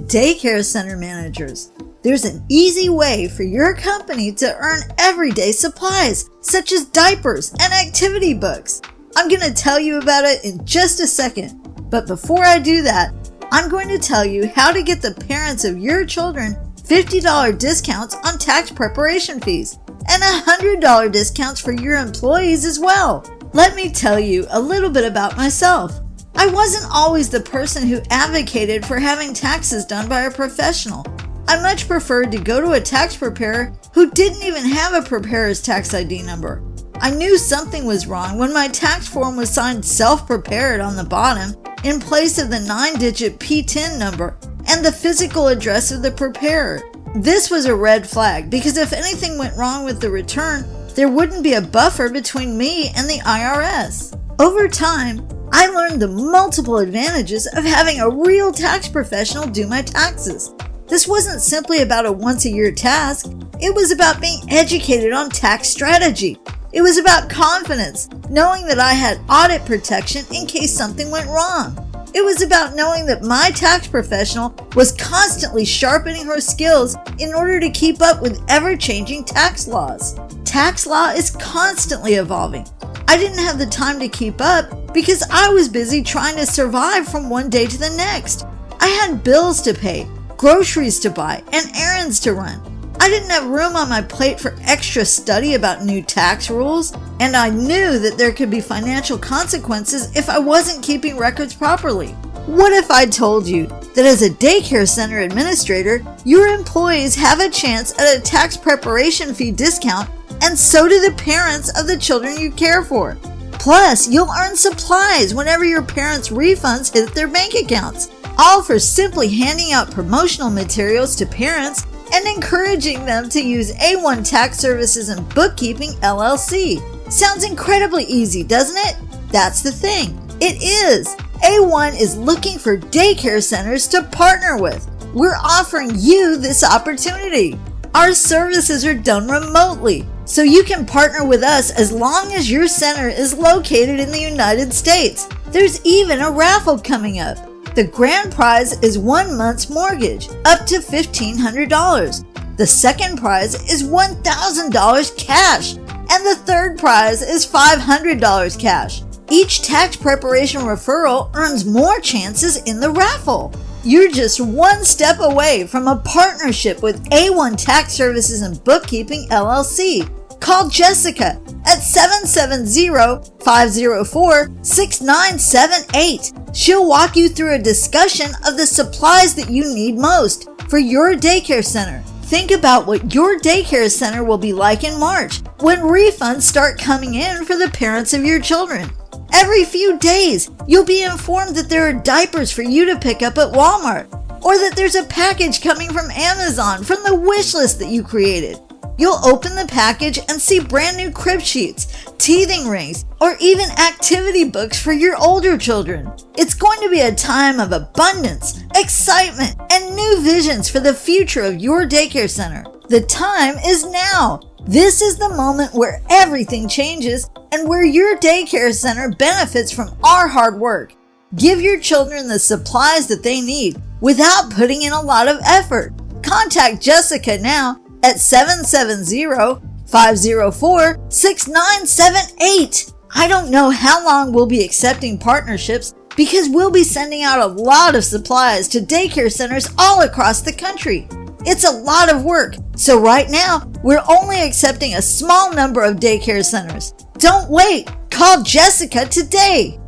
Daycare Center managers. There's an easy way for your company to earn everyday supplies, such as diapers and activity books. I'm going to tell you about it in just a second. But before I do that, I'm going to tell you how to get the parents of your children $50 discounts on tax preparation fees and $100 discounts for your employees as well. Let me tell you a little bit about myself. I wasn't always the person who advocated for having taxes done by a professional. I much preferred to go to a tax preparer who didn't even have a preparer's tax ID number. I knew something was wrong when my tax form was signed self-prepared on the bottom in place of the 9-digit P10 number and the physical address of the preparer. This was a red flag because if anything went wrong with the return, there wouldn't be a buffer between me and the IRS. Over time, I learned the multiple advantages of having a real tax professional do my taxes. This wasn't simply about a once-a-year task. It was about being educated on tax strategy. It was about confidence, knowing that I had audit protection in case something went wrong. It was about knowing that my tax professional was constantly sharpening her skills in order to keep up with ever-changing tax laws. Tax law is constantly evolving. I didn't have the time to keep up because I was busy trying to survive from one day to the next. I had bills to pay, groceries to buy, and errands to run. I didn't have room on my plate for extra study about new tax rules, and I knew that there could be financial consequences if I wasn't keeping records properly. What if I told you that as a daycare center administrator, your employees have a chance at a tax preparation fee discount, and so do the parents of the children you care for? Plus, you'll earn supplies whenever your parents' refunds hit their bank accounts, all for simply handing out promotional materials to parents and encouraging them to use A1 Tax Services and Bookkeeping, LLC. Sounds incredibly easy, doesn't it? That's the thing. It is. A1 is looking for daycare centers to partner with. We're offering you this opportunity. Our services are done remotely, so you can partner with us as long as your center is located in the United States. There's even a raffle coming up. The grand prize is 1 month's mortgage, up to $1,500. The second prize is $1,000 cash, and the third prize is $500 cash. Each tax preparation referral earns more chances in the raffle. You're just one step away from a partnership with A1 Tax Services and Bookkeeping, LLC. Call Jessica at 770-504-6978. She'll walk you through a discussion of the supplies that you need most for your daycare center. Think about what your daycare center will be like in March when refunds start coming in for the parents of your children. Every few days, you'll be informed that there are diapers for you to pick up at Walmart, or that there's a package coming from Amazon from the wish list that you created. You'll open the package and see brand new crib sheets, teething rings, or even activity books for your older children. It's going to be a time of abundance, excitement, and new visions for the future of your daycare center. The time is now. This is the moment where everything changes and where your daycare center benefits from our hard work. Give your children the supplies that they need without putting in a lot of effort. Contact Jessica now at 770-504-6978. I don't know how long we'll be accepting partnerships because we'll be sending out a lot of supplies to daycare centers all across the country. It's a lot of work, so right now, we're only accepting a small number of daycare centers. Don't wait! Call Jessica today!